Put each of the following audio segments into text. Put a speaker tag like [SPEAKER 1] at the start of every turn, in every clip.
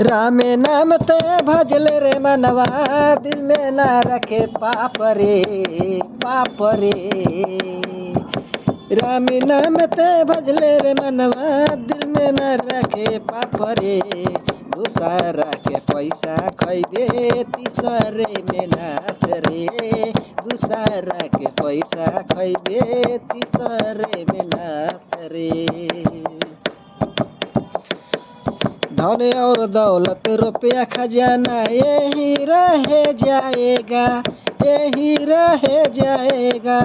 [SPEAKER 1] रामे नाम ते भजले रे मनवा, दिल में ना रखे पाप रे पाप रे। रामे नाम ते भजले रे मनवा, दिल में ना रखे पाप रे। दूसरा के पैसा खैबे तीसरे में नाश रे। दूसरा के पैसा खैबे तीसरे में नाश रे। धन और दौलत रुपया खजाना यही रह जाएगा, यही रह जाएगा।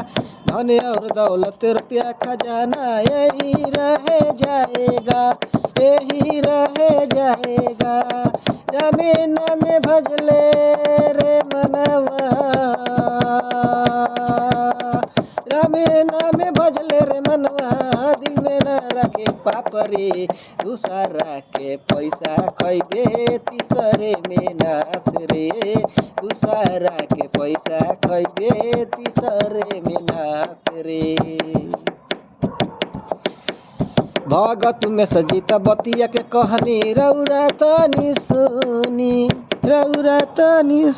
[SPEAKER 1] धन और दौलत रुपया खजाना यही रह जाएगा, यही रह जाएगा। रामे नाम भजले रे मनवा, रामे नाम भजले रे मनवा, दिल में न रखे पाप रे। दूसरा के पैसा खैबे तीसरे में नाश रे। दूसरा के पैसा खैबे तीसरे में नाश रे। भगत में सजीत बतिया के कहनी, रौरा तनी सुनी, रौरा तनी